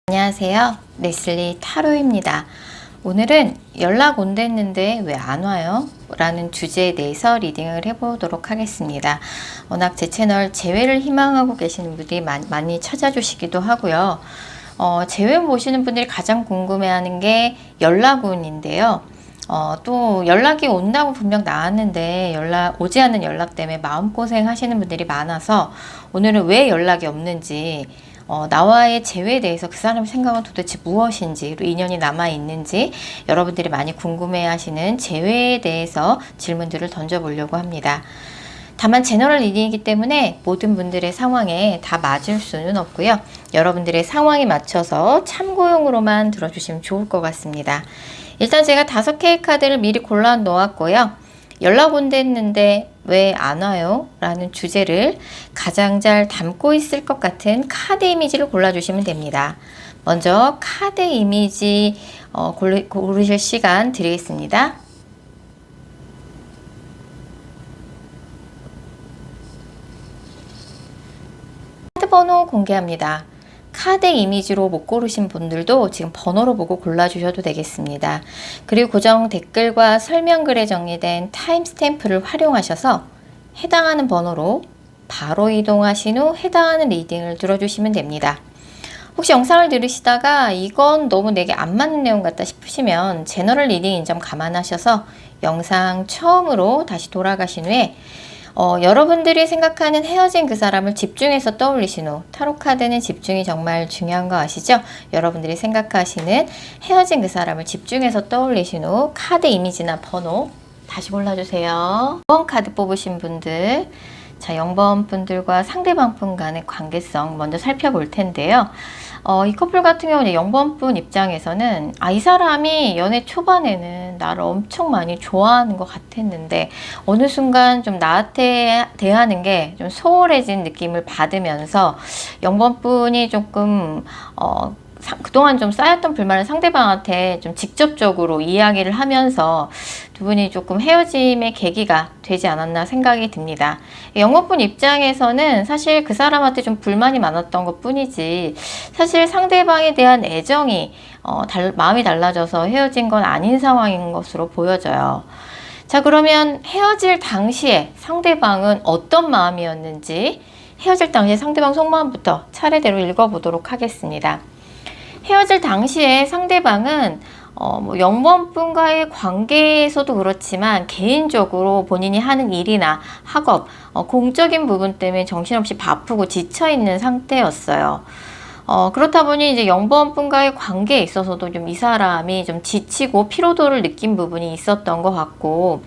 안녕하세요. 레슬리 타로입니다. 오늘은 연락 온댔는데 왜 안 와요? 라는 주제에 대해서 리딩을 해보도록 하겠습니다. 워낙 제 채널 재회를 희망하고 계시는 분들이 많이 찾아주시기도 하고요. 재회 보시는 분들이 가장 궁금해하는 게 연락운인데요. 또 연락이 온다고 분명 나왔는데 오지 않는 연락 때문에 마음고생 하시는 분들이 많아서 오늘은 왜 연락이 없는지, 나와의 재회에 대해서 그 사람의 생각은 도대체 무엇인지, 인연이 남아있는지 여러분들이 많이 궁금해하시는 재회에 대해서 질문들을 던져보려고 합니다. 다만 제너럴 리딩이기 때문에 모든 분들의 상황에 다 맞을 수는 없고요. 여러분들의 상황에 맞춰서 참고용으로만 들어주시면 좋을 것 같습니다. 일단 제가 5개의 카드를 미리 골라 놓았고요. 연락 온댔는데 왜 안 와요? 라는 주제를 가장 잘 담고 있을 것 같은 카드 이미지를 골라주시면 됩니다. 먼저 카드 이미지 고르실 시간 드리겠습니다. 카드 번호 공개합니다. 카드 이미지로 못 고르신 분들도 지금 번호로 보고 골라주셔도 되겠습니다. 그리고 고정 댓글과 설명글에 정리된 타임스탬프를 활용하셔서 해당하는 번호로 바로 이동하신 후 해당하는 리딩을 들어주시면 됩니다. 혹시 영상을 들으시다가 이건 너무 내게 안 맞는 내용 같다 싶으시면 제너럴 리딩인 점 감안하셔서 영상 처음으로 다시 돌아가신 후에 여러분들이 생각하는 헤어진 그 사람을 집중해서 떠올리신 후, 타로 카드는 집중이 정말 중요한 거 아시죠? 여러분들이 생각하시는 헤어진 그 사람을 집중해서 떠올리신 후 카드 이미지나 번호 다시 골라주세요. 0번 카드 뽑으신 분들, 자, 0번 분들과 상대방 분 간의 관계성 먼저 살펴볼 텐데요. 이 커플 같은 경우는 0번 분 입장에서는 이 사람이 연애 초반에는 나를 엄청 많이 좋아하는 것 같았는데 어느 순간 좀 나한테 대하는 게 좀 소홀해진 느낌을 받으면서 0번 분이 조금 그동안 좀 쌓였던 불만을 상대방한테 좀 직접적으로 이야기를 하면서 두 분이 조금 헤어짐의 계기가 되지 않았나 생각이 듭니다. 영업분 입장에서는 사실 그 사람한테 좀 불만이 많았던 것 뿐이지 사실 상대방에 대한 애정이 마음이 달라져서 헤어진 건 아닌 상황인 것으로 보여져요. 자, 그러면 헤어질 당시에 상대방은 어떤 마음이었는지 헤어질 당시에 상대방 속마음부터 차례대로 읽어보도록 하겠습니다. 헤어질 당시에 상대방은 0번 분과의 관계에서도 그렇지만 개인적으로 본인이 하는 일이나 학업, 공적인 부분 때문에 정신없이 바쁘고 지쳐있는 상태였어요. 그렇다 보니 이제 0번 분과의 관계에 있어서도 좀 이 사람이 좀 지치고 피로도를 느낀 부분이 있었던 것 같고,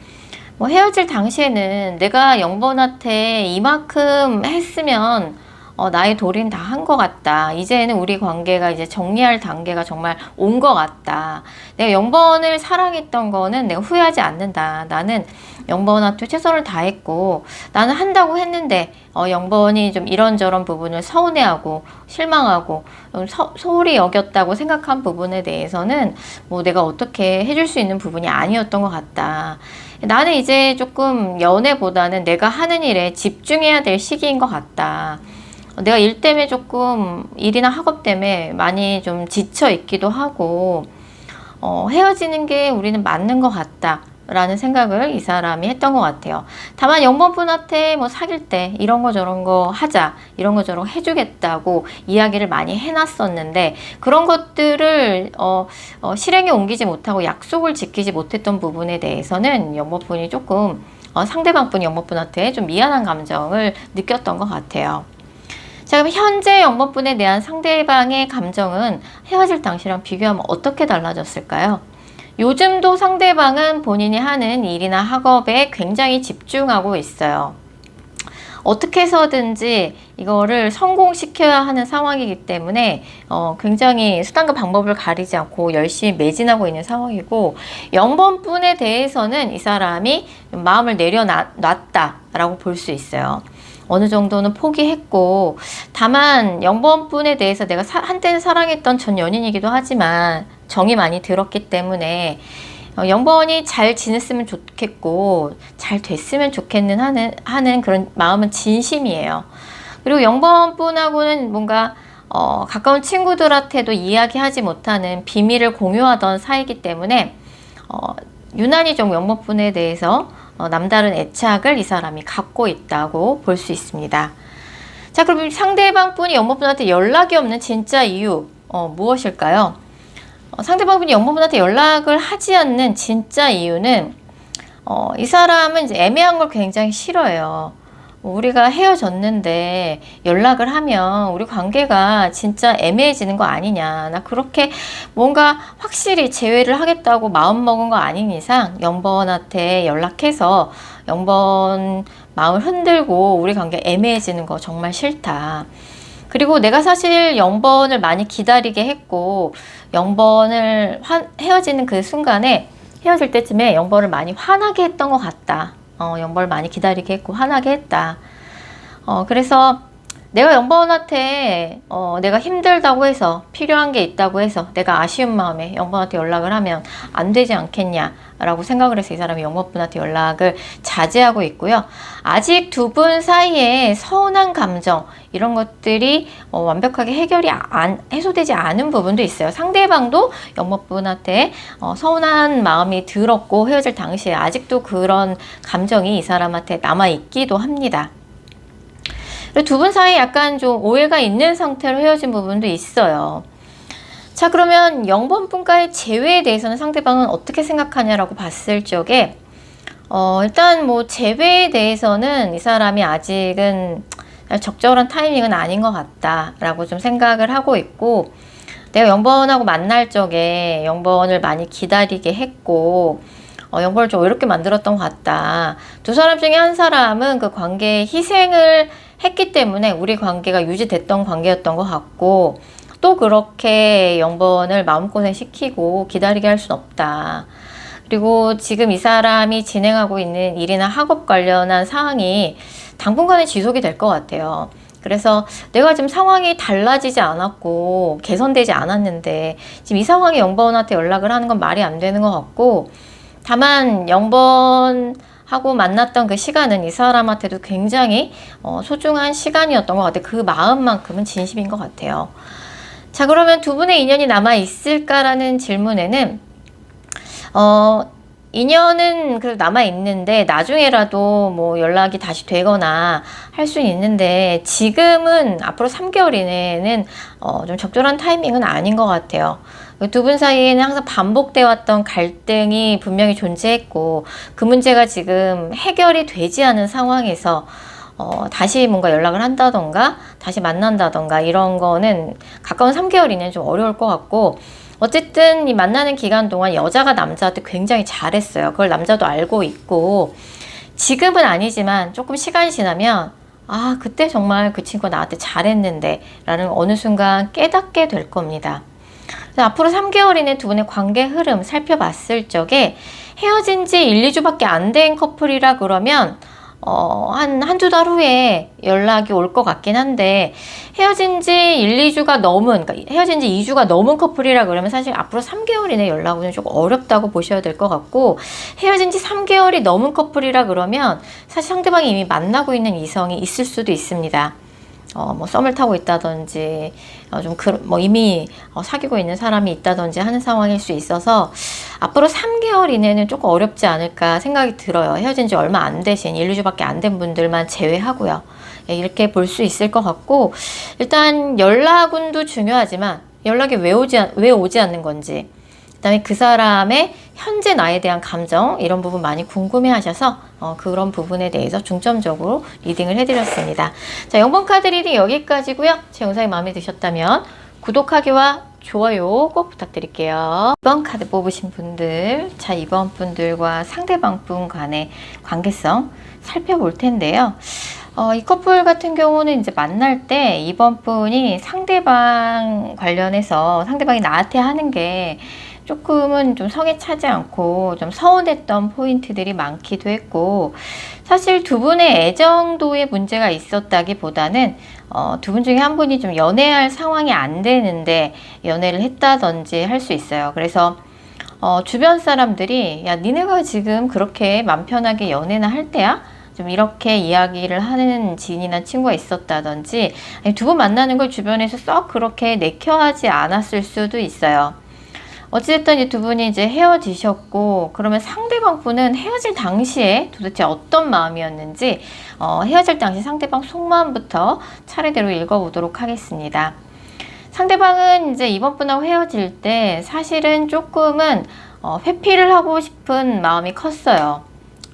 헤어질 당시에는 내가 0번한테 이만큼 했으면 나의 도리는 다 한 것 같다. 이제는 우리 관계가 이제 정리할 단계가 정말 온 것 같다. 내가 0번을 사랑했던 거는 내가 후회하지 않는다. 나는 0번한테 최선을 다했고 나는 한다고 했는데 0번이 좀 이런저런 부분을 서운해하고 실망하고 소홀히 여겼다고 생각한 부분에 대해서는 내가 어떻게 해줄 수 있는 부분이 아니었던 것 같다. 나는 이제 조금 연애보다는 내가 하는 일에 집중해야 될 시기인 것 같다. 내가 일 때문에 조금 일이나 학업 때문에 많이 좀 지쳐 있기도 하고 헤어지는 게 우리는 맞는 것 같다 라는 생각을 이 사람이 했던 것 같아요. 다만 0번 분한테 사귈 때 이런 거 저런 거 하자, 이런 거 저런 거 해주겠다고 이야기를 많이 해놨었는데 그런 것들을 실행에 옮기지 못하고 약속을 지키지 못했던 부분에 대해서는 0번 분이 조금 상대방 분 0번 분한테 좀 미안한 감정을 느꼈던 것 같아요. 자, 그럼 현재 0번 분에 대한 상대방의 감정은 헤어질 당시랑 비교하면 어떻게 달라졌을까요? 요즘도 상대방은 본인이 하는 일이나 학업에 굉장히 집중하고 있어요. 어떻게 해서든지 이거를 성공시켜야 하는 상황이기 때문에 굉장히 수단과 방법을 가리지 않고 열심히 매진하고 있는 상황이고 0번 분에 대해서는 이 사람이 마음을 내려놨다라고 볼 수 있어요. 어느 정도는 포기했고 다만 0번 분에 대해서 내가 한때는 사랑했던 전 연인이기도 하지만 정이 많이 들었기 때문에 0번이 잘 지냈으면 좋겠고 잘 됐으면 좋겠는 하는 그런 마음은 진심이에요. 그리고 0번 분하고는 뭔가 가까운 친구들한테도 이야기하지 못하는 비밀을 공유하던 사이이기 때문에 유난히 좀 영번분에 대해서 남다른 애착을 이 사람이 갖고 있다고 볼 수 있습니다. 자, 그럼 상대방 분이 영번분한테 연락이 없는 진짜 이유 무엇일까요? 상대방 분이 영번분한테 연락을 하지 않는 진짜 이유는 이 사람은 이제 애매한 걸 굉장히 싫어해요. 우리가 헤어졌는데 연락을 하면 우리 관계가 진짜 애매해지는 거 아니냐. 나 그렇게 뭔가 확실히 재회를 하겠다고 마음먹은 거 아닌 이상 영번한테 연락해서 영번 마음을 흔들고 우리 관계 애매해지는 거 정말 싫다. 그리고 내가 사실 영번을 많이 기다리게 했고 영번을 헤어지는 그 순간에 헤어질 때쯤에 영번을 많이 화나게 했던 것 같다. 영번을 많이 기다리게 했고 화나게 했다. 그래서 내가 영번한테 내가 힘들다고 해서 필요한 게 있다고 해서 내가 아쉬운 마음에 영번한테 연락을 하면 안 되지 않겠냐 라고 생각을 해서 이 사람이 영번분한테 연락을 자제하고 있고요. 아직 두 분 사이에 서운한 감정 이런 것들이 완벽하게 해소되지 않은 부분도 있어요. 상대방도 영번분한테 서운한 마음이 들었고 헤어질 당시에 아직도 그런 감정이 이 사람한테 남아있기도 합니다. 두 분 사이에 약간 좀 오해가 있는 상태로 헤어진 부분도 있어요. 자, 그러면 영번분과의 재회에 대해서는 상대방은 어떻게 생각하냐라고 봤을 적에 일단 뭐 재회에 대해서는 이 사람이 아직은 적절한 타이밍은 아닌 것 같다라고 좀 생각을 하고 있고, 내가 영번하고 만날 적에 영번을 많이 기다리게 했고 영번을 좀 어렵게 만들었던 것 같다. 두 사람 중에 한 사람은 그 관계에 희생을 했기 때문에 우리 관계가 유지됐던 관계였던 것 같고, 또 그렇게 영번을 마음고생 시키고 기다리게 할 순 없다. 그리고 지금 이 사람이 진행하고 있는 일이나 학업 관련한 사항이 당분간은 지속이 될 것 같아요. 그래서 내가 지금 상황이 달라지지 않았고 개선되지 않았는데 지금 이 상황에 영번한테 연락을 하는 건 말이 안 되는 것 같고, 다만 영번하고 만났던 그 시간은 이 사람한테도 굉장히 소중한 시간이었던 것 같아요. 그 마음만큼은 진심인 것 같아요. 자, 그러면 두 분의 인연이 남아 있을까라는 질문에는 인연은 그래도 남아 있는데 나중에라도 뭐 연락이 다시 되거나 할 수는 있는데, 지금은 앞으로 3개월 이내에는 좀 적절한 타이밍은 아닌 것 같아요. 두 분 사이에는 항상 반복돼 왔던 갈등이 분명히 존재했고, 그 문제가 지금 해결이 되지 않은 상황에서 다시 뭔가 연락을 한다던가 다시 만난다던가 이런 거는 가까운 3개월 이내는 좀 어려울 것 같고, 어쨌든 이 만나는 기간 동안 여자가 남자한테 굉장히 잘했어요. 그걸 남자도 알고 있고, 지금은 아니지만 조금 시간이 지나면 아, 그때 정말 그 친구가 나한테 잘했는데 라는 어느 순간 깨닫게 될 겁니다. 그래서 앞으로 3개월 이내 두 분의 관계 흐름 살펴봤을 적에 헤어진 지 1, 2주밖에 안 된 커플이라 그러면 한두 달 후에 연락이 올 것 같긴 한데, 헤어진 지 1, 2주가 넘은, 그러니까 헤어진 지 2주가 넘은 커플이라 그러면 사실 앞으로 3개월 이내 연락 오는 조금 어렵다고 보셔야 될 것 같고, 헤어진 지 3개월이 넘은 커플이라 그러면 사실 상대방이 이미 만나고 있는 이성이 있을 수도 있습니다. 뭐 썸을 타고 있다든지 이미 사귀고 있는 사람이 있다든지 하는 상황일 수 있어서 앞으로 3개월 이내는 조금 어렵지 않을까 생각이 들어요. 헤어진 지 얼마 안 되신 1, 2주밖에 안 된 분들만 제외하고요. 이렇게 볼 수 있을 것 같고, 일단 연락운도 중요하지만 연락이 왜 오지 않는 건지, 그다음에 그 사람의 현재 나에 대한 감정, 이런 부분 많이 궁금해 하셔서 그런 부분에 대해서 중점적으로 리딩을 해드렸습니다. 자, 영번 카드 리딩 여기까지고요. 제 영상이 마음에 드셨다면 구독하기와 좋아요 꼭 부탁드릴게요. 이번 카드 뽑으신 분들, 자, 이번 분들과 상대방 분 간의 관계성 살펴볼 텐데요. 이 커플 같은 경우는 이제 만날 때 이번 분이 상대방 관련해서 상대방이 나한테 하는 게 조금은 좀 성에 차지 않고 좀 서운했던 포인트들이 많기도 했고, 사실 두 분의 애정도에 문제가 있었다기보다는 두 분 중에 한 분이 좀 연애할 상황이 안 되는데 연애를 했다든지 할 수 있어요. 그래서 주변 사람들이 야, 니네가 지금 그렇게 맘 편하게 연애나 할 때야? 좀 이렇게 이야기를 하는 지인이나 친구가 있었다든지, 두 분 만나는 걸 주변에서 썩 그렇게 내켜하지 않았을 수도 있어요. 어찌됐든 이 두 분이 이제 헤어지셨고, 그러면 상대방 분은 헤어질 당시에 도대체 어떤 마음이었는지, 헤어질 당시 상대방 속마음부터 차례대로 읽어보도록 하겠습니다. 상대방은 이제 이번 분하고 헤어질 때 사실은 조금은 회피를 하고 싶은 마음이 컸어요.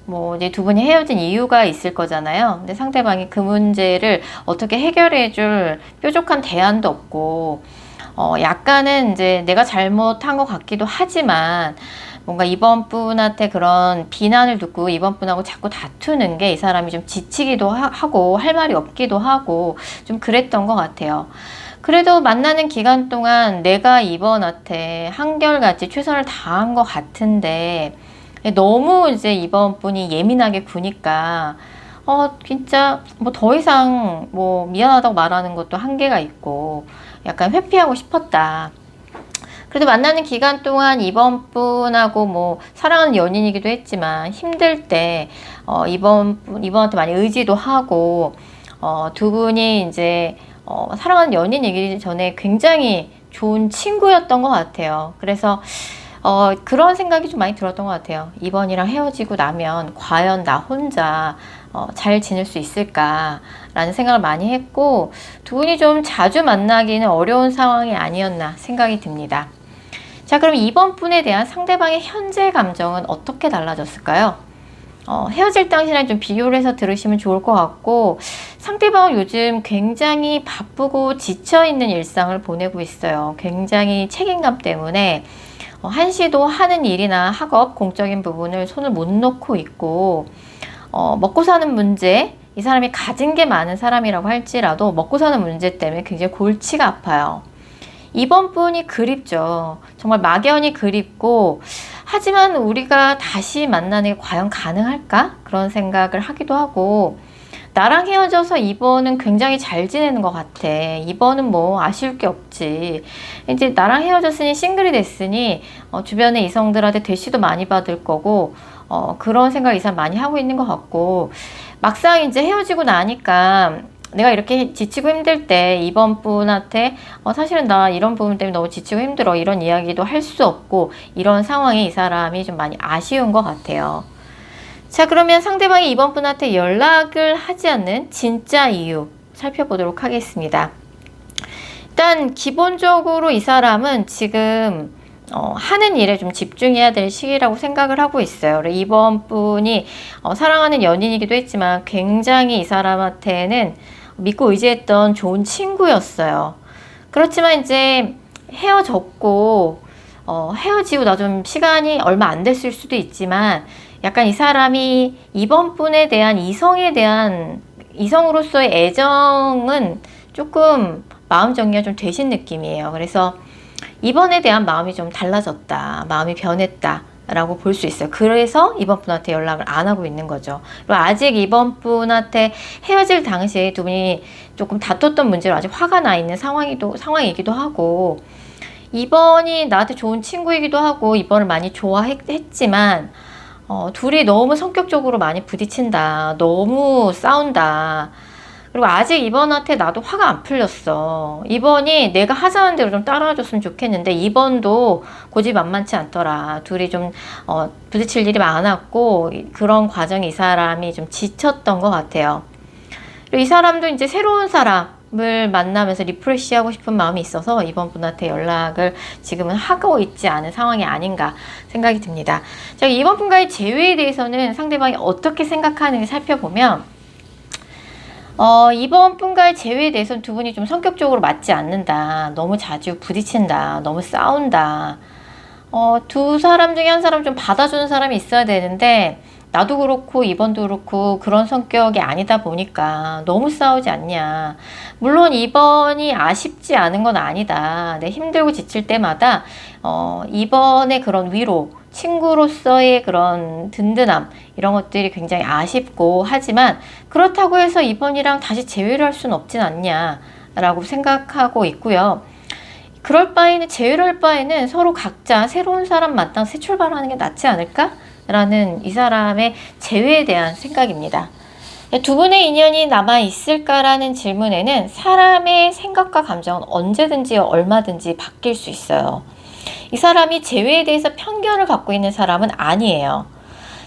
뭐 이제 두 분이 헤어진 이유가 있을 거잖아요. 근데 상대방이 그 문제를 어떻게 해결해 줄 뾰족한 대안도 없고, 약간은 이제 내가 잘못한 것 같기도 하지만, 뭔가 이번 분한테 그런 비난을 듣고 이번 분하고 자꾸 다투는 게 이 사람이 좀 지치기도 하고 할 말이 없기도 하고 좀 그랬던 것 같아요. 그래도 만나는 기간 동안 내가 이번한테 한결같이 최선을 다한 것 같은데, 너무 이제 이번 분이 예민하게 구니까 진짜 뭐 더 이상 뭐 미안하다고 말하는 것도 한계가 있고 약간 회피하고 싶었다. 그래도 만나는 기간 동안 이번 분하고 뭐 사랑하는 연인이기도 했지만 힘들 때 이번한테 많이 의지도 하고, 두 분이 이제 사랑하는 연인이기 전에 굉장히 좋은 친구였던 것 같아요. 그래서 그런 생각이 좀 많이 들었던 것 같아요. 이번이랑 헤어지고 나면 과연 나 혼자 잘 지낼 수 있을까라는 생각을 많이 했고, 두 분이 좀 자주 만나기는 어려운 상황이 아니었나 생각이 듭니다. 자, 그럼 이번 분에 대한 상대방의 현재 감정은 어떻게 달라졌을까요? 헤어질 당시랑 좀 비교를 해서 들으시면 좋을 것 같고, 상대방은 요즘 굉장히 바쁘고 지쳐있는 일상을 보내고 있어요. 굉장히 책임감 때문에 한시도 하는 일이나 학업, 공적인 부분을 손을 못 놓고 있고, 먹고 사는 문제, 이 사람이 가진 게 많은 사람이라고 할지라도 먹고 사는 문제 때문에 굉장히 골치가 아파요. 이번 분이 그립죠. 정말 막연히 그립고, 하지만 우리가 다시 만나는 게 과연 가능할까? 그런 생각을 하기도 하고, 나랑 헤어져서 이번은 굉장히 잘 지내는 것 같아. 이번은 뭐 아쉬울 게 없지. 이제 나랑 헤어졌으니 싱글이 됐으니 주변의 이성들한테 대시도 많이 받을 거고, 그런 생각을 이 사람 많이 하고 있는 것 같고, 막상 이제 헤어지고 나니까 내가 이렇게 지치고 힘들 때 이번 분한테 사실은 나 이런 부분 때문에 너무 지치고 힘들어, 이런 이야기도 할 수 없고, 이런 상황에 이 사람이 좀 많이 아쉬운 것 같아요. 자, 그러면 상대방이 이번 분한테 연락을 하지 않는 진짜 이유 살펴보도록 하겠습니다. 일단 기본적으로 이 사람은 지금 하는 일에 좀 집중해야 될 시기라고 생각을 하고 있어요. 이번 분이 사랑하는 연인이기도 했지만 굉장히 이 사람한테는 믿고 의지했던 좋은 친구였어요. 그렇지만 이제 헤어졌고, 헤어지고 나 좀 시간이 얼마 안 됐을 수도 있지만, 약간 이 사람이 이번 분에 대한 이성으로서의 애정은 조금 마음 정리가 좀 되신 느낌이에요. 그래서 이번에 대한 마음이 좀 달라졌다, 마음이 변했다 라고 볼 수 있어요. 그래서 이번 분한테 연락을 안 하고 있는 거죠. 그리고 아직 이번 분한테 헤어질 당시에 두 분이 조금 다퉜던 문제로 아직 화가 나 있는 상황이기도 하고, 이번이 나한테 좋은 친구이기도 하고 이번을 많이 좋아했지만 둘이 너무 성격적으로 많이 부딪힌다, 너무 싸운다. 그리고 아직 이번한테 나도 화가 안 풀렸어. 이번이 내가 하자는 대로 좀 따라와줬으면 좋겠는데 이번도 고집이 만만치 않더라. 둘이 좀 부딪힐 일이 많았고, 그런 과정에 이 사람이 좀 지쳤던 것 같아요. 그리고 이 사람도 이제 새로운 사람을 만나면서 리프레시하고 싶은 마음이 있어서 이번 분한테 연락을 지금은 하고 있지 않은 상황이 아닌가 생각이 듭니다. 자, 이번 분과의 재회에 대해서는 상대방이 어떻게 생각하는지 살펴보면, 이번 분과의 재회에 대해서는 두 분이 좀 성격적으로 맞지 않는다, 너무 자주 부딪힌다, 너무 싸운다, 두 사람 중에 한 사람 좀 받아주는 사람이 있어야 되는데, 나도 그렇고 이번도 그렇고 그런 성격이 아니다 보니까 너무 싸우지 않냐. 물론 이번이 아쉽지 않은 건 아니다. 내 힘들고 지칠 때마다 이번의 그런 위로, 친구로서의 그런 든든함, 이런 것들이 굉장히 아쉽고, 하지만 그렇다고 해서 이번이랑 다시 재회를 할 수는 없진 않냐 라고 생각하고 있고요. 그럴 바에는, 재회를 할 바에는 서로 각자 새로운 사람 만나 새 출발하는 게 낫지 않을까? 라는 이 사람의 재회에 대한 생각입니다. 두 분의 인연이 남아 있을까라는 질문에는 사람의 생각과 감정은 언제든지 얼마든지 바뀔 수 있어요. 이 사람이 재회에 대해서 편견을 갖고 있는 사람은 아니에요.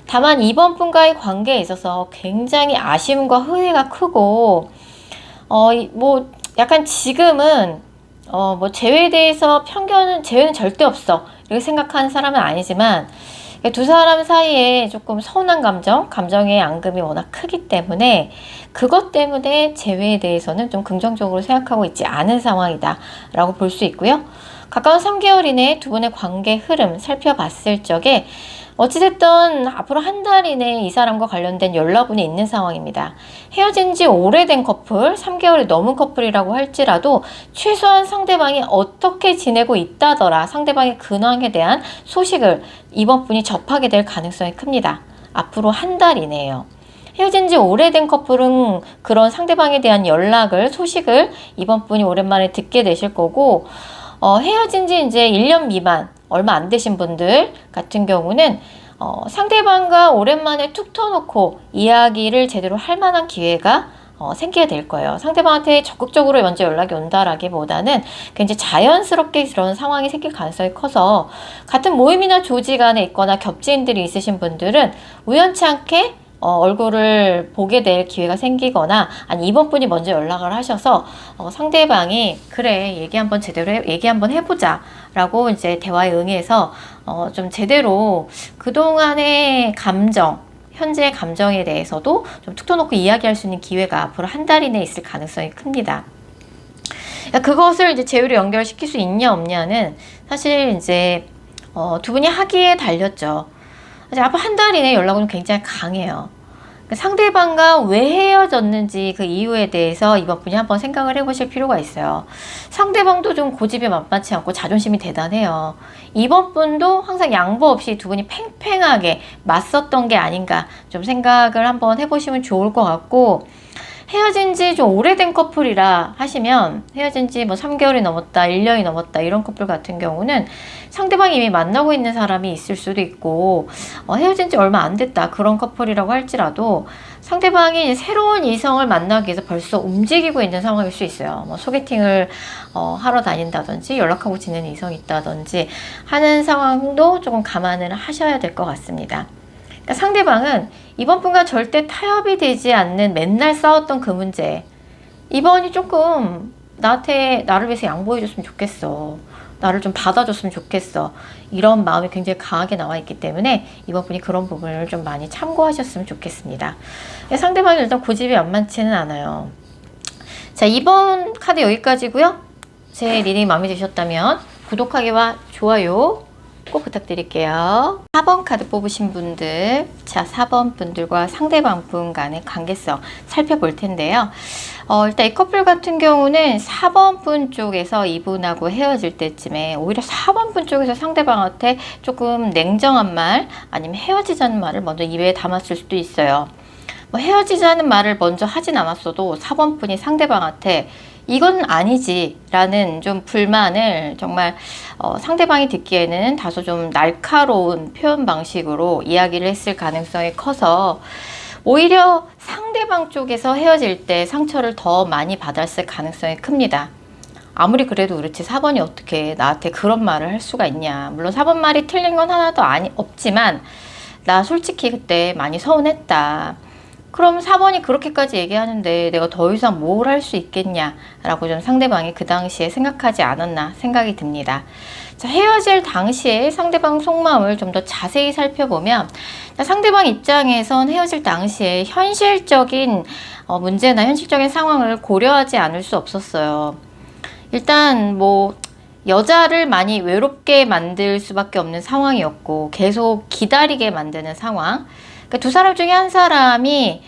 다만 이번 분과의 관계에 있어서 굉장히 아쉬움과 후회가 크고 뭐 약간 지금은 뭐 재회에 대해서 재회는 절대 없어 이렇게 생각하는 사람은 아니지만 두 사람 사이에 조금 서운한 감정의 앙금이 워낙 크기 때문에 그것 때문에 재회에 대해서는 좀 긍정적으로 생각하고 있지 않은 상황이다 라고 볼 수 있고요. 가까운 3개월 이내 두 분의 관계 흐름 살펴봤을 적에 어찌됐든 앞으로 한 달 이내에 이 사람과 관련된 연락운이 있는 상황입니다. 헤어진 지 오래된 커플, 3개월이 넘은 커플이라고 할지라도 최소한 상대방이 어떻게 지내고 있다더라 상대방의 근황에 대한 소식을 이번 분이 접하게 될 가능성이 큽니다. 앞으로 한 달 이내에요. 헤어진 지 오래된 커플은 그런 상대방에 대한 소식을 이번 분이 오랜만에 듣게 되실 거고 헤어진 지 이제 1년 미만 얼마 안 되신 분들 같은 경우는 상대방과 오랜만에 툭 터놓고 이야기를 제대로 할 만한 기회가 생기게 될 거예요. 상대방한테 적극적으로 먼저 연락이 온다라기보다는 굉장히 자연스럽게 그런 상황이 생길 가능성이 커서 같은 모임이나 조직 안에 있거나 겹지인들이 있으신 분들은 우연치 않게 얼굴을 보게 될 기회가 생기거나 아니 이번 분이 먼저 연락을 하셔서 상대방이 그래 얘기 한번 해보자 라고 이제 대화에 응해서 좀 제대로 그동안의 현재의 감정에 대해서도 좀 툭 터놓고 이야기할 수 있는 기회가 앞으로 한 달 이내에 있을 가능성이 큽니다. 그것을 이제 재회로 연결시킬 수 있냐 없냐는 사실 이제 두 분이 하기에 달렸죠. 앞으로 한 달 이내 연락은 굉장히 강해요. 상대방과 왜 헤어졌는지 그 이유에 대해서 이번 분이 한번 생각을 해보실 필요가 있어요. 상대방도 좀 고집이 만만치 않고 자존심이 대단해요. 이번 분도 항상 양보 없이 두 분이 팽팽하게 맞섰던 게 아닌가 좀 생각을 한번 해보시면 좋을 것 같고 헤어진 지 좀 오래된 커플이라 하시면 헤어진 지 뭐 3개월이 넘었다, 1년이 넘었다 이런 커플 같은 경우는 상대방이 이미 만나고 있는 사람이 있을 수도 있고 헤어진 지 얼마 안 됐다 그런 커플이라고 할지라도 상대방이 새로운 이성을 만나기 위해서 벌써 움직이고 있는 상황일 수 있어요. 뭐 소개팅을 하러 다닌다든지 연락하고 지내는 이성이 있다든지 하는 상황도 조금 감안을 하셔야 될 것 같습니다. 그러니까 상대방은 이번 분과 절대 타협이 되지 않는 맨날 싸웠던 그 문제 이번이 조금 나를 위해서 양보해줬으면 좋겠어. 나를 좀 받아줬으면 좋겠어. 이런 마음이 굉장히 강하게 나와 있기 때문에 이번 분이 그런 부분을 좀 많이 참고하셨으면 좋겠습니다. 상대방이 일단 고집이 만만치는 않아요. 자, 이번 카드 여기까지고요. 제 리딩이 마음에 드셨다면 구독하기와 좋아요 꼭 부탁드릴게요. 4번 카드 뽑으신 분들, 자 4번 분들과 상대방 분 간의 관계성 살펴볼 텐데요. 일단 이 커플 같은 경우는 4번 분 쪽에서 이분하고 헤어질 때쯤에 오히려 4번 분 쪽에서 상대방한테 조금 냉정한 말 아니면 헤어지자는 말을 먼저 입에 담았을 수도 있어요. 뭐 헤어지자는 말을 먼저 하진 않았어도 4번 분이 상대방한테 이건 아니지 라는 좀 불만을 정말 상대방이 듣기에는 다소 좀 날카로운 표현 방식으로 이야기를 했을 가능성이 커서 오히려 상대방 쪽에서 헤어질 때 상처를 더 많이 받았을 가능성이 큽니다. 아무리 그래도 그렇지 4번이 어떻게 나한테 그런 말을 할 수가 있냐. 물론 4번 말이 틀린 건 하나도 없지만 나 솔직히 그때 많이 서운했다. 그럼 4번이 그렇게까지 얘기하는데 내가 더 이상 뭘 할 수 있겠냐 라고 좀 상대방이 그 당시에 생각하지 않았나 생각이 듭니다. 자, 헤어질 당시에 상대방 속마음을 좀 더 자세히 살펴보면 상대방 입장에선 헤어질 당시에 현실적인 문제나 현실적인 상황을 고려하지 않을 수 없었어요. 일단 뭐 여자를 많이 외롭게 만들 수밖에 없는 상황이었고 계속 기다리게 만드는 상황. 두 사람 중에 한 사람이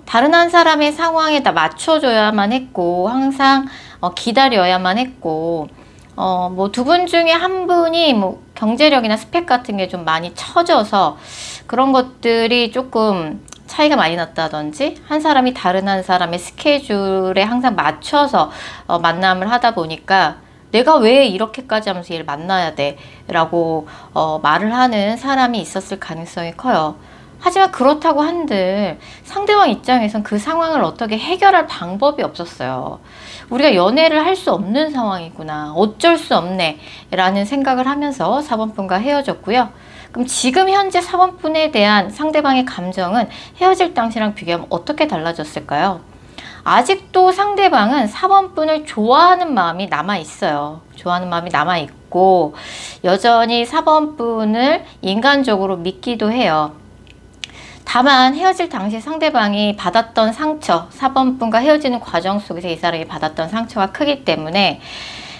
다른 한 사람의 상황에 다 맞춰줘야만 했고 항상 기다려야만 했고 뭐 두 분 중에 한 분이 뭐 경제력이나 스펙 같은 게 좀 많이 처져서 그런 것들이 조금 차이가 많이 났다든지 한 사람이 다른 한 사람의 스케줄에 항상 맞춰서 만남을 하다 보니까 내가 왜 이렇게까지 하면서 얘를 만나야 돼 라고 말을 하는 사람이 있었을 가능성이 커요. 하지만 그렇다고 한들 상대방 입장에선 그 상황을 어떻게 해결할 방법이 없었어요. 우리가 연애를 할 수 없는 상황이구나. 어쩔 수 없네. 라는 생각을 하면서 4번 분과 헤어졌고요. 그럼 지금 현재 4번 분에 대한 상대방의 감정은 헤어질 당시랑 비교하면 어떻게 달라졌을까요? 아직도 상대방은 4번 분을 좋아하는 마음이 남아있어요. 좋아하는 마음이 남아있고 여전히 4번 분을 인간적으로 믿기도 해요. 다만 헤어질 당시 상대방이 받았던 상처, 4번 분과 헤어지는 과정 속에서 이 사람이 받았던 상처가 크기 때문에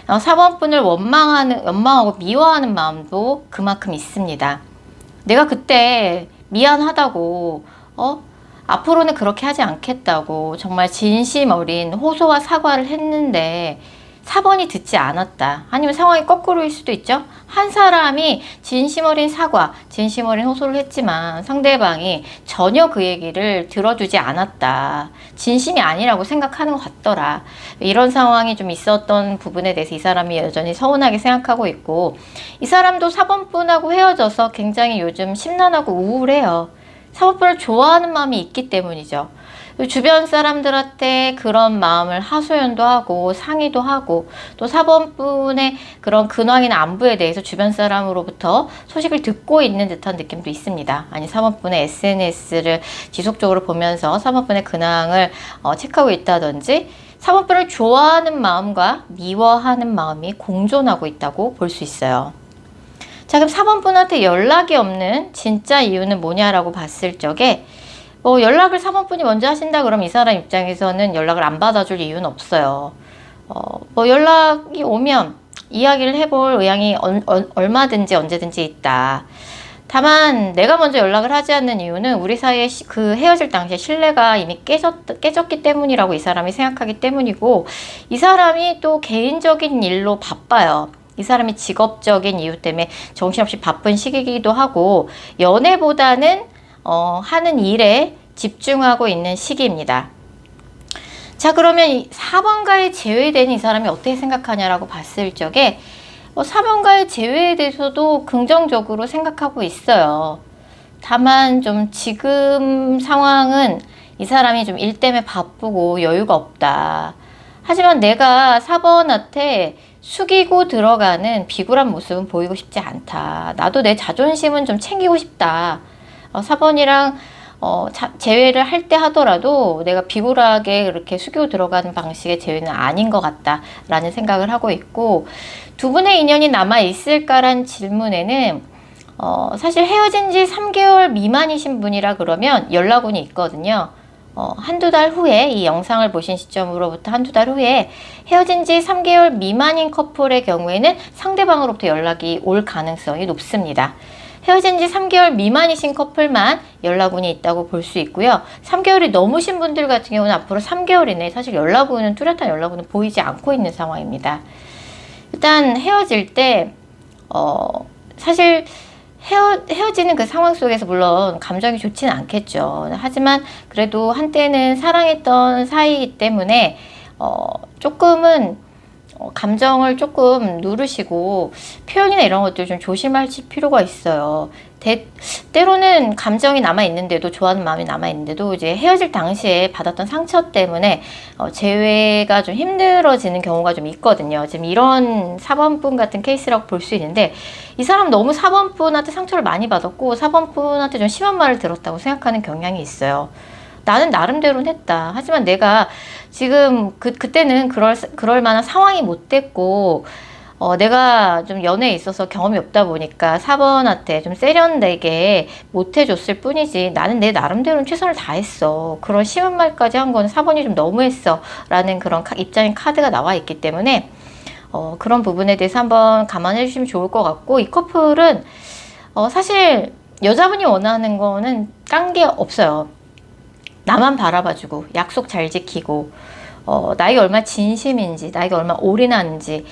4번 분을 원망하고 미워하는 마음도 그만큼 있습니다. 내가 그때 미안하다고, 앞으로는 그렇게 하지 않겠다고 정말 진심 어린 호소와 사과를 했는데 4번이 듣지 않았다. 아니면 상황이 거꾸로일 수도 있죠. 한 사람이 진심 어린 사과, 진심 어린 호소를 했지만 상대방이 전혀 그 얘기를 들어주지 않았다. 진심이 아니라고 생각하는 것 같더라. 이런 상황이 좀 있었던 부분에 대해서 이 사람이 여전히 서운하게 생각하고 있고, 이 사람도 4번 분하고 헤어져서 굉장히 요즘 심란하고 우울해요. 4번 분을 좋아하는 마음이 있기 때문이죠. 주변 사람들한테 그런 마음을 하소연도 하고 상의도 하고 또 4번 분의 그런 근황이나 안부에 대해서 주변 사람으로부터 소식을 듣고 있는 듯한 느낌도 있습니다. 아니 4번 분의 SNS를 지속적으로 보면서 4번 분의 근황을 체크하고 있다든지 4번 분을 좋아하는 마음과 미워하는 마음이 공존하고 있다고 볼 수 있어요. 자, 그럼 4번 분한테 연락이 없는 진짜 이유는 뭐냐라고 봤을 적에 연락을 4번 분이 먼저 하신다 그러면 이 사람 입장에서는 연락을 안 받아줄 이유는 없어요. 연락이 오면 이야기를 해볼 의향이 얼마든지 언제든지 있다. 다만 내가 먼저 연락을 하지 않는 이유는 우리 사이에 그 헤어질 당시에 신뢰가 이미 깨졌기 때문이라고 이 사람이 생각하기 때문이고, 이 사람이 또 개인적인 일로 바빠요. 이 사람이 직업적인 이유 때문에 정신없이 바쁜 시기이기도 하고 연애보다는 하는 일에 집중하고 있는 시기입니다. 자, 그러면 이 4번과의 제외된 이 사람이 어떻게 생각하냐라고 봤을 적에 4번과의 제외에 대해서도 긍정적으로 생각하고 있어요. 다만 좀 지금 상황은 이 사람이 좀 일 때문에 바쁘고 여유가 없다. 하지만 내가 4번한테 숙이고 들어가는 비굴한 모습은 보이고 싶지 않다. 나도 내 자존심은 좀 챙기고 싶다. 4번이랑 재회를 할 때 하더라도 내가 비굴하게 그렇게 숙이고 들어가는 방식의 재회는 아닌 것 같다 라는 생각을 하고 있고, 두 분의 인연이 남아 있을까란 질문에는 사실 헤어진 지 3개월 미만이신 분이라 그러면 연락운이 있거든요. 한두 달 후에, 이 영상을 보신 시점으로부터 한두 달 후에 헤어진 지 3개월 미만인 커플의 경우에는 상대방으로부터 연락이 올 가능성이 높습니다. 헤어진 지 3개월 미만이신 커플만 연락운이 있다고 볼 수 있고요. 3개월이 넘으신 분들 같은 경우는 앞으로 3개월 이내에 사실 연락운은, 뚜렷한 연락운은 보이지 않고 있는 상황입니다. 일단 헤어질 때 사실 헤어지는 그 상황 속에서 물론 감정이 좋지는 않겠죠. 하지만 그래도 한때는 사랑했던 사이이기 때문에 조금은 감정을 조금 누르시고 표현이나 이런 것들 좀 조심하실 필요가 있어요. 때로는 감정이 남아있는데도, 좋아하는 마음이 남아있는데도 이제 헤어질 당시에 받았던 상처 때문에 재회가 좀 힘들어지는 경우가 좀 있거든요. 지금 이런 4번 분 같은 케이스라고 볼 수 있는데, 이 사람 너무 4번 분한테 상처를 많이 받았고 4번 분한테 좀 심한 말을 들었다고 생각하는 경향이 있어요. 나는 나름대로는 했다. 하지만 내가 지금 그때는 그럴 만한 상황이 못 됐고 내가 좀 연애에 있어서 경험이 없다 보니까 4번한테 좀 세련되게 못 해줬을 뿐이지 나는 내 나름대로는 최선을 다했어. 그런 심한 말까지 한 건 4번이 좀 너무했어 라는 그런 입장의 카드가 나와 있기 때문에 그런 부분에 대해서 한번 감안해 주시면 좋을 것 같고, 이 커플은 사실 여자분이 원하는 거는 딴 게 없어요. 나만 바라봐주고 약속 잘 지키고 나에게 얼마나 진심인지, 나에게 얼마나 올인하는지,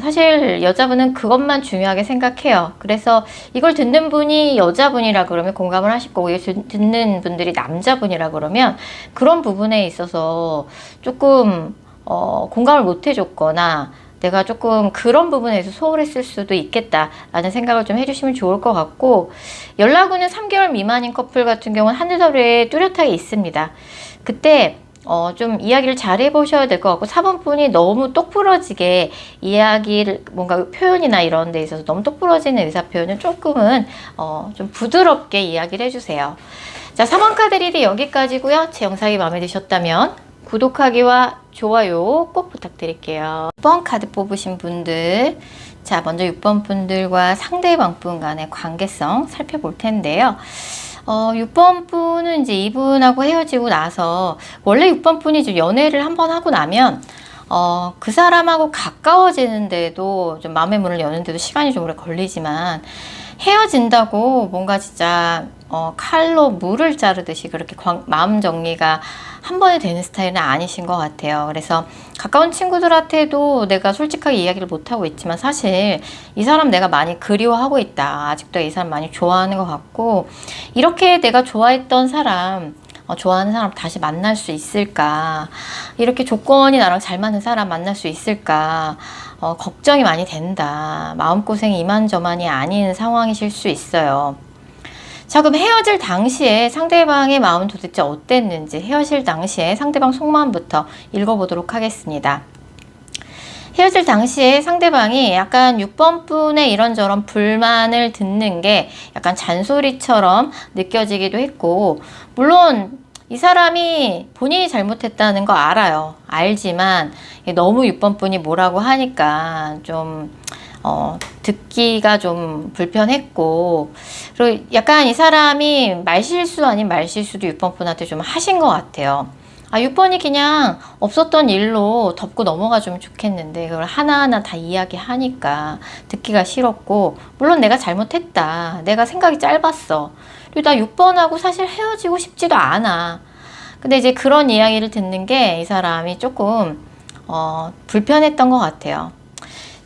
사실 여자분은 그것만 중요하게 생각해요. 그래서 이걸 듣는 분이 여자분이라 그러면 공감을 하실 거고, 이걸 듣는 분들이 남자분이라 그러면 그런 부분에 있어서 조금 공감을 못 해줬거나 내가 조금 그런 부분에서 소홀했을 수도 있겠다라는 생각을 좀 해주시면 좋을 것 같고, 연락 후는 3개월 미만인 커플 같은 경우는 하늘하루에 뚜렷하게 있습니다. 그때 좀 이야기를 잘 해보셔야 될 것 같고, 4번분이 너무 똑부러지게 이야기를 뭔가 표현이나 이런 데 있어서 너무 똑부러지는 의사 표현은 조금은 좀 부드럽게 이야기를 해주세요. 자, 4번 카드 리딩 여기까지고요. 제 영상이 마음에 드셨다면 구독하기와 좋아요 꼭 부탁드릴게요. 6번 카드 뽑으신 분들, 자 먼저 6번 분들과 상대방 분 간의 관계성 살펴볼 텐데요. 6번 분은 이제 이분하고 헤어지고 나서, 원래 6번 분이 좀 연애를 한번 하고 나면 그 사람하고 가까워지는데도 좀 마음의 문을 여는데도 시간이 좀 오래 걸리지만, 헤어진다고 뭔가 진짜 칼로 물을 자르듯이 그렇게 마음 정리가 한 번에 되는 스타일은 아니신 것 같아요. 그래서 가까운 친구들한테도 내가 솔직하게 이야기를 못하고 있지만, 사실 이 사람 내가 많이 그리워하고 있다, 아직도 이 사람 많이 좋아하는 것 같고, 이렇게 내가 좋아했던 사람, 좋아하는 사람 다시 만날 수 있을까, 이렇게 조건이 나랑 잘 맞는 사람 만날 수 있을까, 걱정이 많이 된다. 마음고생이 이만저만이 아닌 상황이실 수 있어요. 자, 그럼 헤어질 당시에 상대방의 마음은 도대체 어땠는지, 헤어질 당시에 상대방 속마음부터 읽어보도록 하겠습니다. 헤어질 당시에 상대방이 약간 6번 분의 이런저런 불만을 듣는 게 약간 잔소리처럼 느껴지기도 했고, 물론 이 사람이 본인이 잘못했다는 거 알아요. 알지만 너무 6번 분이 뭐라고 하니까 좀 듣기가 좀 불편했고, 그리고 약간 이 사람이 말실수 아닌 말실수도 6번 분한테 좀 하신 것 같아요. 6번이 그냥 없었던 일로 덮고 넘어가주면 좋겠는데, 그걸 하나하나 다 이야기하니까 듣기가 싫었고, 물론 내가 잘못했다, 내가 생각이 짧았어, 그리고 나 6번하고 사실 헤어지고 싶지도 않아. 근데 이제 그런 이야기를 듣는 게 이 사람이 조금 불편했던 것 같아요.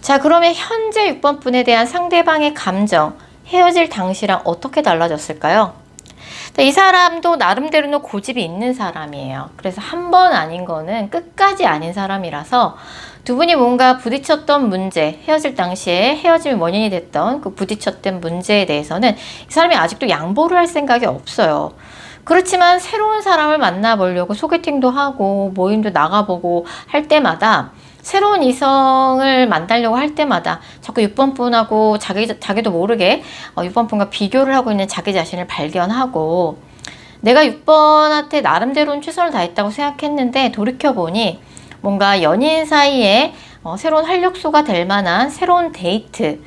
자, 그러면 현재 6번 분에 대한 상대방의 감정, 헤어질 당시랑 어떻게 달라졌을까요? 이 사람도 나름대로는 고집이 있는 사람이에요. 그래서 한 번 아닌 거는 끝까지 아닌 사람이라서, 두 분이 뭔가 부딪혔던 문제, 헤어질 당시에 헤어짐의 원인이 됐던 그 부딪혔던 문제에 대해서는 이 사람이 아직도 양보를 할 생각이 없어요. 그렇지만 새로운 사람을 만나보려고 소개팅도 하고 모임도 나가보고 할 때마다, 새로운 이성을 만나려고 할 때마다 자꾸 6번 분하고 자기도 모르게 6번 분과 비교를 하고 있는 자기 자신을 발견하고, 내가 6번한테 나름대로는 최선을 다했다고 생각했는데 돌이켜보니 뭔가 연인 사이에 새로운 활력소가 될 만한 새로운 데이트,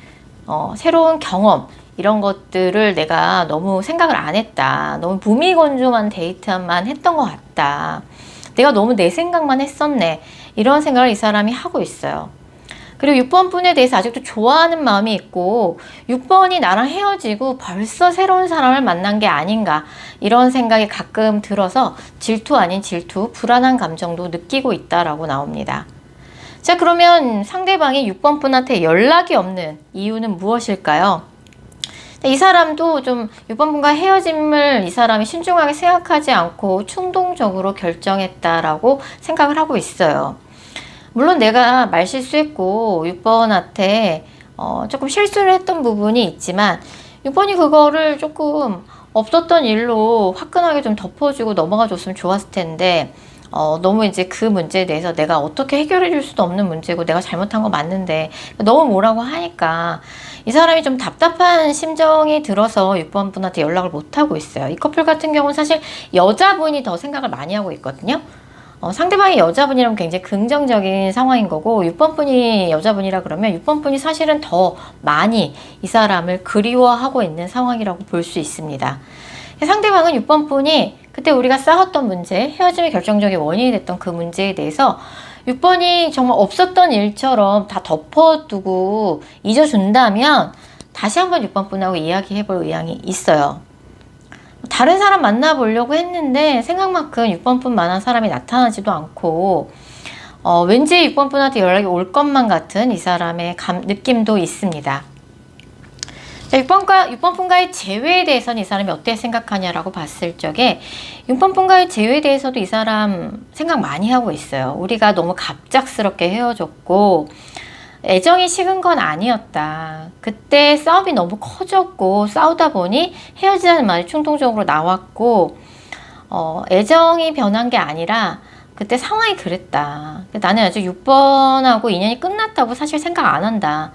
새로운 경험, 이런 것들을 내가 너무 생각을 안 했다. 너무 무미건조한 데이트만 했던 것 같다. 내가 너무 내 생각만 했었네. 이런 생각을 이 사람이 하고 있어요. 그리고 6번 분에 대해서 아직도 좋아하는 마음이 있고, 6번이 나랑 헤어지고 벌써 새로운 사람을 만난 게 아닌가, 이런 생각이 가끔 들어서 질투 아닌 질투, 불안한 감정도 느끼고 있다라고 나옵니다. 자, 그러면 상대방이 6번 분한테 연락이 없는 이유는 무엇일까요? 이 사람도 좀 6번 분과 헤어짐을 이 사람이 신중하게 생각하지 않고 충동적으로 결정했다라고 생각을 하고 있어요. 물론 내가 말실수했고 6번한테 조금 실수를 했던 부분이 있지만, 6번이 그거를 조금 없었던 일로 화끈하게 좀 덮어주고 넘어가 줬으면 좋았을 텐데, 너무 이제 그 문제에 대해서 내가 어떻게 해결해 줄 수도 없는 문제고 내가 잘못한 거 맞는데 너무 뭐라고 하니까 이 사람이 좀 답답한 심정이 들어서 6번 분한테 연락을 못 하고 있어요. 이 커플 같은 경우는 사실 여자분이 더 생각을 많이 하고 있거든요. 상대방이 여자분이라면 굉장히 긍정적인 상황인 거고, 6번 분이 여자분이라 그러면 6번 분이 사실은 더 많이 이 사람을 그리워하고 있는 상황이라고 볼 수 있습니다. 상대방은 6번 분이 그때 우리가 싸웠던 문제, 헤어짐의 결정적인 원인이 됐던 그 문제에 대해서 6번이 정말 없었던 일처럼 다 덮어두고 잊어준다면 다시 한번 6번 분하고 이야기해볼 의향이 있어요. 다른 사람 만나보려고 했는데 생각만큼 6번 분만한 사람이 나타나지도 않고, 왠지 6번 분한테 연락이 올 것만 같은 이 사람의 느낌도 있습니다. 자, 6번 분과의 재회에 대해서는 이 사람이 어떻게 생각하냐라고 봤을 적에, 6번 분과의 재회에 대해서도 이 사람 생각 많이 하고 있어요. 우리가 너무 갑작스럽게 헤어졌고, 애정이 식은 건 아니었다. 그때 싸움이 너무 커졌고 싸우다 보니 헤어지자는 말이 충동적으로 나왔고 애정이 변한 게 아니라 그때 상황이 그랬다. 나는 아직 6번하고 인연이 끝났다고 사실 생각 안 한다.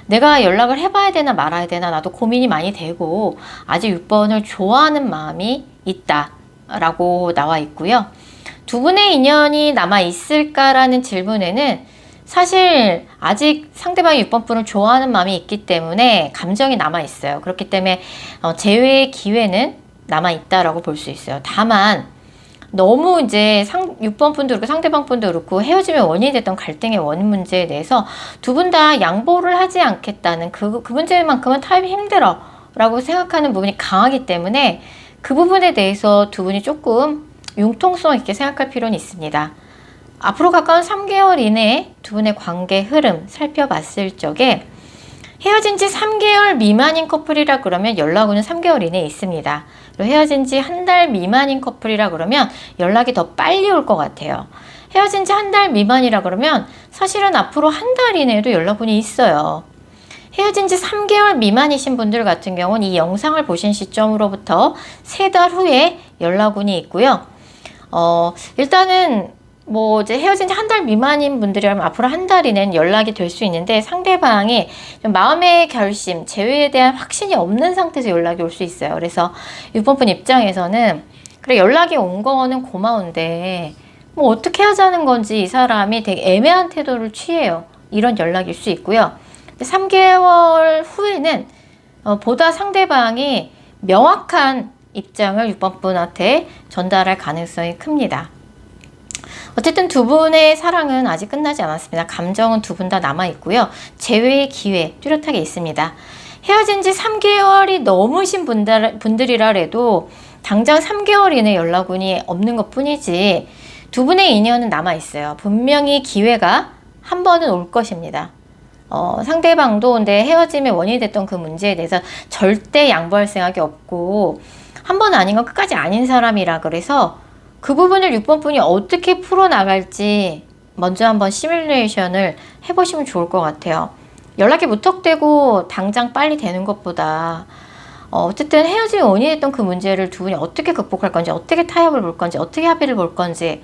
내가 연락을 해봐야 되나 말아야 되나 나도 고민이 많이 되고 아직 6번을 좋아하는 마음이 있다 라고 나와 있고요. 두 분의 인연이 남아 있을까라는 질문에는 사실 아직 상대방이 6번 분을 좋아하는 마음이 있기 때문에 감정이 남아 있어요. 그렇기 때문에 재회의 기회는 남아 있다라고 볼 수 있어요. 다만 너무 이제 6번 분도 그렇고 상대방 분도 그렇고 헤어짐의 원인이 됐던 갈등의 원인 문제에 대해서 두 분 다 양보를 하지 않겠다는 그 문제만큼은 타협이 힘들어 라고 생각하는 부분이 강하기 때문에 그 부분에 대해서 두 분이 조금 융통성 있게 생각할 필요는 있습니다. 앞으로 가까운 3개월 이내에 두 분의 관계 흐름 살펴봤을 적에 헤어진 지 3개월 미만인 커플이라 그러면 연락 오는 3개월 이내에 있습니다. 그리고 헤어진 지 한 달 미만인 커플이라 그러면 연락이 더 빨리 올 것 같아요. 헤어진 지 한 달 미만이라 그러면 사실은 앞으로 한 달 이내에도 연락운이 있어요. 헤어진 지 3개월 미만이신 분들 같은 경우는 이 영상을 보신 시점으로부터 3달 후에 연락운이 있고요. 일단은 뭐 이제 헤어진 지 한 달 미만인 분들이라면 앞으로 한 달 이내는 연락이 될 수 있는데 상대방이 좀 마음의 결심, 재회에 대한 확신이 없는 상태에서 연락이 올 수 있어요. 그래서 6번 분 입장에서는 그래 연락이 온 거는 고마운데 뭐 어떻게 하자는 건지 이 사람이 되게 애매한 태도를 취해요. 이런 연락일 수 있고요. 3개월 후에는 보다 상대방이 명확한 입장을 6번 분한테 전달할 가능성이 큽니다. 어쨌든 두 분의 사랑은 아직 끝나지 않았습니다. 감정은 두 분 다 남아있고요. 재회의 기회 뚜렷하게 있습니다. 헤어진 지 3개월이 넘으신 분들이라 해도 당장 3개월 이내 연락운이 없는 것 뿐이지 두 분의 인연은 남아있어요. 분명히 기회가 한 번은 올 것입니다. 상대방도 근데 헤어짐의 원인이 됐던 그 문제에 대해서 절대 양보할 생각이 없고 한 번 아닌 건 끝까지 아닌 사람이라 그래서 그 부분을 6번 분이 어떻게 풀어나갈지 먼저 한번 시뮬레이션을 해보시면 좋을 것 같아요. 연락이 무턱대고 당장 빨리 되는 것보다 어쨌든 헤어짐의 원인이 됐던 그 문제를 두 분이 어떻게 극복할 건지 어떻게 타협을 볼 건지 어떻게 합의를 볼 건지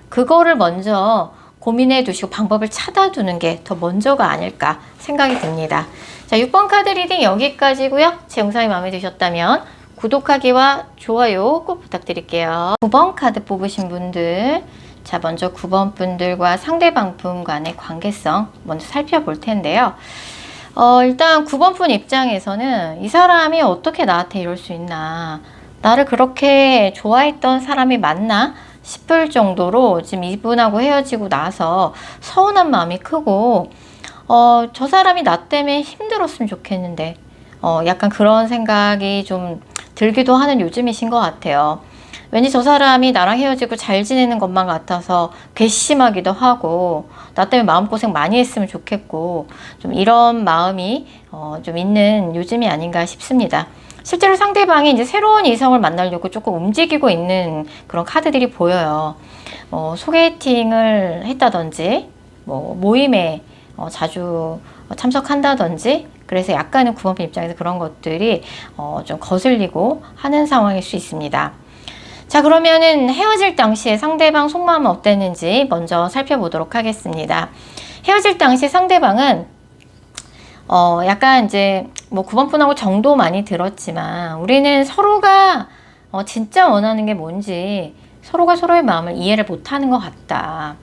그거를 먼저 고민해 두시고 방법을 찾아두는 게 더 먼저가 아닐까 생각이 듭니다. 자, 6번 카드 리딩 여기까지고요. 제 영상이 마음에 드셨다면 구독하기와 좋아요 꼭 부탁드릴게요. 9번 카드 뽑으신 분들, 자 먼저 9번 분들과 상대방 분 간의 관계성 먼저 살펴볼 텐데요. 일단 9번 분 입장에서는 이 사람이 어떻게 나한테 이럴 수 있나, 나를 그렇게 좋아했던 사람이 맞나 싶을 정도로 지금 이분하고 헤어지고 나서 서운한 마음이 크고 저 사람이 나 때문에 힘들었으면 좋겠는데 약간 그런 생각이 좀 들기도 하는 요즘이신 것 같아요. 왠지 저 사람이 나랑 헤어지고 잘 지내는 것만 같아서 괘씸하기도 하고 나 때문에 마음고생 많이 했으면 좋겠고 좀 이런 마음이 좀 있는 요즘이 아닌가 싶습니다. 실제로 상대방이 이제 새로운 이성을 만나려고 조금 움직이고 있는 그런 카드들이 보여요. 소개팅을 했다든지 모임에 자주 참석한다든지 그래서 약간은 9번분 입장에서 그런 것들이 좀 거슬리고 하는 상황일 수 있습니다. 자, 그러면은 헤어질 당시에 상대방 속마음은 어땠는지 먼저 살펴보도록 하겠습니다. 헤어질 당시 상대방은 약간 이제 9번 분하고 정도 많이 들었지만 우리는 서로가 진짜 원하는 게 뭔지 서로가 서로의 마음을 이해를 못하는 것 같다.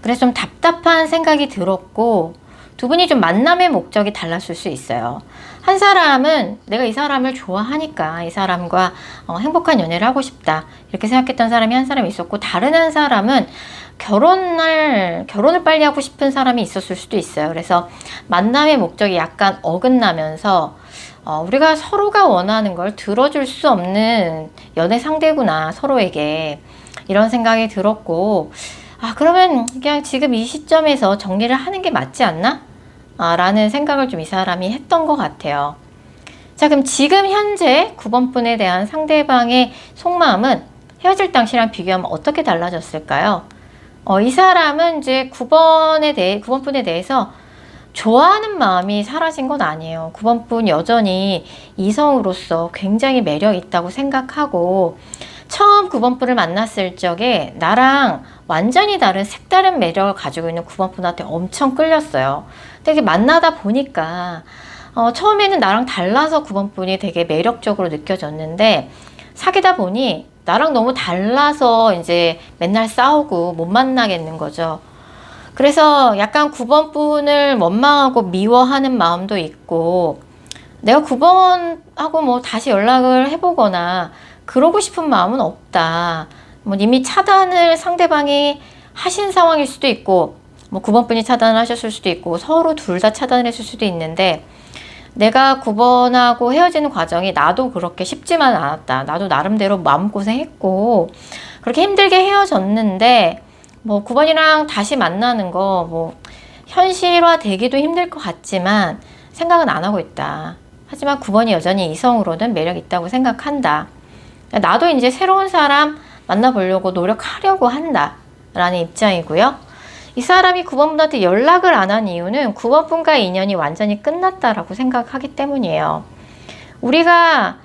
그래서 좀 답답한 생각이 들었고 두 분이 좀 만남의 목적이 달랐을 수 있어요. 한 사람은 내가 이 사람을 좋아하니까 이 사람과 행복한 연애를 하고 싶다 이렇게 생각했던 사람이 한 사람이 있었고, 다른 한 사람은 결혼을 빨리 하고 싶은 사람이 있었을 수도 있어요. 그래서 만남의 목적이 약간 어긋나면서 우리가 서로가 원하는 걸 들어줄 수 없는 연애 상대구나 서로에게, 이런 생각이 들었고, 그러면 그냥 지금 이 시점에서 정리를 하는 게 맞지 않나? 라는 생각을 좀 이 사람이 했던 것 같아요. 자, 그럼 지금 현재 9번 분에 대한 상대방의 속마음은 헤어질 당시랑 비교하면 어떻게 달라졌을까요? 이 사람은 이제 9번 분에 대해서 좋아하는 마음이 사라진 건 아니에요. 9번분 여전히 이성으로서 굉장히 매력 있다고 생각하고, 처음 9번분을 만났을 적에 나랑 완전히 다른 색다른 매력을 가지고 있는 9번분한테 엄청 끌렸어요. 되게 만나다 보니까 처음에는 나랑 달라서 9번분이 되게 매력적으로 느껴졌는데, 사귀다 보니 나랑 너무 달라서 이제 맨날 싸우고 못 만나겠는 거죠. 그래서 약간 9번분을 원망하고 미워하는 마음도 있고, 내가 9번하고 뭐 다시 연락을 해보거나 그러고 싶은 마음은 없다. 뭐 이미 차단을 상대방이 하신 상황일 수도 있고, 뭐 9번분이 차단을 하셨을 수도 있고, 서로 둘 다 차단을 했을 수도 있는데, 내가 9번하고 헤어지는 과정이 나도 그렇게 쉽지만 않았다. 나도 나름대로 마음고생했고 그렇게 힘들게 헤어졌는데, 뭐 9번이랑 다시 만나는 거 뭐 현실화 되기도 힘들 것 같지만 생각은 안 하고 있다. 하지만 9번이 여전히 이성으로는 매력 있다고 생각한다. 나도 이제 새로운 사람 만나보려고 노력하려고 한다 라는 입장이고요. 이 사람이 9번분한테 연락을 안 한 이유는 9번분과의 인연이 완전히 끝났다라고 생각하기 때문이에요. 우리가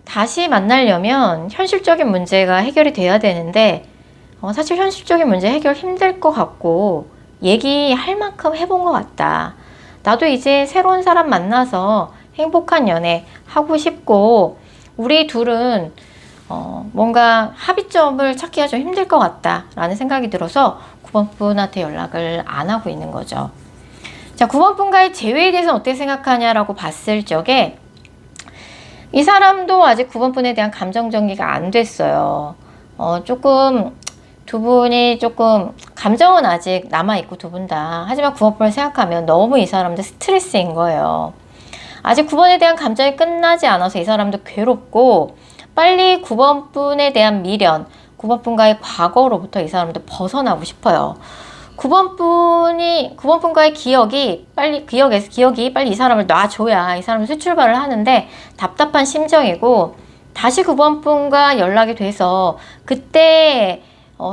다시 만나려면 현실적인 문제가 해결이 돼야 되는데, 사실 현실적인 문제 해결 힘들 것 같고 얘기할 만큼 해본 것 같다. 나도 이제 새로운 사람 만나서 행복한 연애 하고 싶고, 우리 둘은 뭔가 합의점을 찾기가 좀 힘들 것 같다 라는 생각이 들어서 9번분한테 연락을 안 하고 있는 거죠. 자, 9번분과의 재회에 대해서는 어떻게 생각하냐라고 봤을 적에, 이 사람도 아직 9번분에 대한 감정 정리가 안 됐어요. 조금 두 분이 조금 감정은 아직 남아있고 두 분 다. 하지만 9번분을 생각하면 너무 이 사람도 스트레스인 거예요. 아직 9번에 대한 감정이 끝나지 않아서 이 사람도 괴롭고, 빨리 9번분에 대한 미련, 9번분과의 과거로부터 이 사람도 벗어나고 싶어요. 9번분과의 기억이 빨리 이 사람을 놔줘야 이 사람은 새 출발을 하는데 답답한 심정이고, 다시 9번분과 연락이 돼서 그때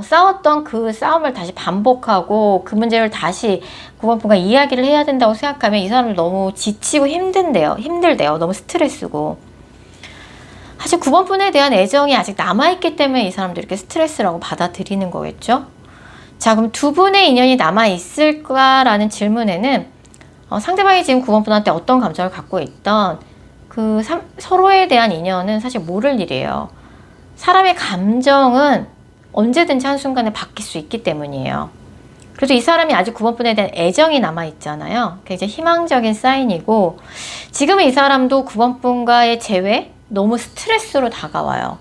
싸웠던 그 싸움을 다시 반복하고 그 문제를 다시 9번분과 이야기를 해야 된다고 생각하면 이 사람은 너무 지치고 힘들대요. 너무 스트레스고. 사실 9번분에 대한 애정이 아직 남아있기 때문에 이 사람도 이렇게 스트레스라고 받아들이는 거겠죠. 자, 그럼 두 분의 인연이 남아있을까라는 질문에는 상대방이 지금 9번분한테 어떤 감정을 갖고 있던 서로에 대한 인연은 사실 모를 일이에요. 사람의 감정은 언제든지 한순간에 바뀔 수 있기 때문이에요. 그래도 이 사람이 아직 9번분에 대한 애정이 남아있잖아요. 굉장히 희망적인 사인이고, 지금은 이 사람도 9번분과의 재회, 너무 스트레스로 다가와요.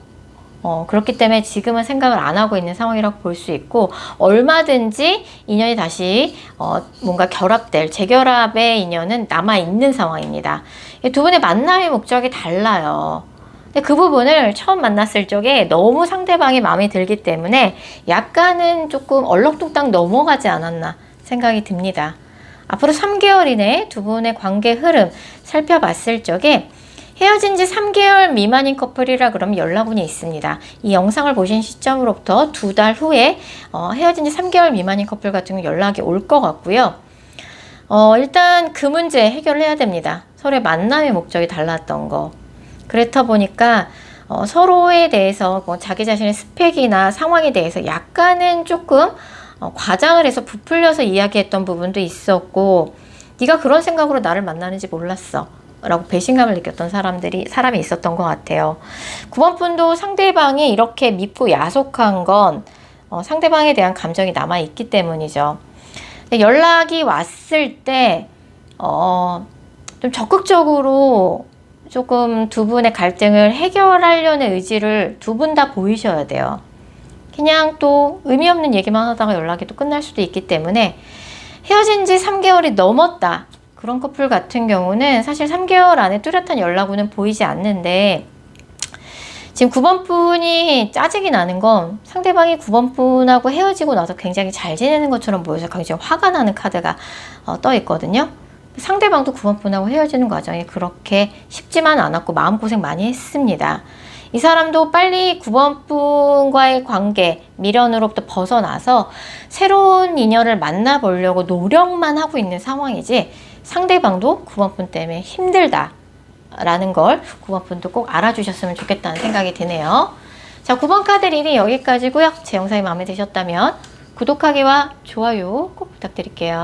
그렇기 때문에 지금은 생각을 안 하고 있는 상황이라고 볼 수 있고, 얼마든지 인연이 다시 뭔가 재결합의 인연은 남아있는 상황입니다. 두 분의 만남의 목적이 달라요. 근데 그 부분을 처음 만났을 적에 너무 상대방이 마음에 들기 때문에 약간은 조금 얼렁뚱땅 넘어가지 않았나 생각이 듭니다. 앞으로 3개월 이내 두 분의 관계 흐름 살펴봤을 적에, 헤어진 지 3개월 미만인 커플이라 그러면 연락운이 있습니다. 이 영상을 보신 시점으로부터 2달 후에 헤어진 지 3개월 미만인 커플 같은 경우 연락이 올 것 같고요. 일단 그 문제 해결을 해야 됩니다. 서로의 만남의 목적이 달랐던 거. 그렇다 보니까 서로에 대해서 자기 자신의 스펙이나 상황에 대해서 약간은 조금 과장을 해서 부풀려서 이야기했던 부분도 있었고, 네가 그런 생각으로 나를 만나는지 몰랐어 라고 배신감을 느꼈던 사람이 있었던 것 같아요. 9번분도 상대방이 이렇게 밉고 야속한 건 상대방에 대한 감정이 남아있기 때문이죠. 연락이 왔을 때 좀 적극적으로 조금 두 분의 갈등을 해결하려는 의지를 두 분 다 보이셔야 돼요. 그냥 또 의미 없는 얘기만 하다가 연락이 또 끝날 수도 있기 때문에, 헤어진 지 3개월이 넘었다 그런 커플 같은 경우는 사실 3개월 안에 뚜렷한 연락은 보이지 않는데, 지금 9번분이 짜증이 나는 건 상대방이 9번분하고 헤어지고 나서 굉장히 잘 지내는 것처럼 보여서 굉장히 화가 나는 카드가 떠 있거든요. 상대방도 9번분하고 헤어지는 과정이 그렇게 쉽지만 않았고 마음고생 많이 했습니다. 이 사람도 빨리 9번분과의 관계, 미련으로부터 벗어나서 새로운 인연을 만나보려고 노력만 하고 있는 상황이지 상대방도 9번 분 때문에 힘들다 라는 걸 9번 분도 꼭 알아주셨으면 좋겠다는 생각이 드네요. 자, 9번 카드 리딩 여기까지고요. 제 영상이 마음에 드셨다면 구독하기와 좋아요 꼭 부탁드릴게요.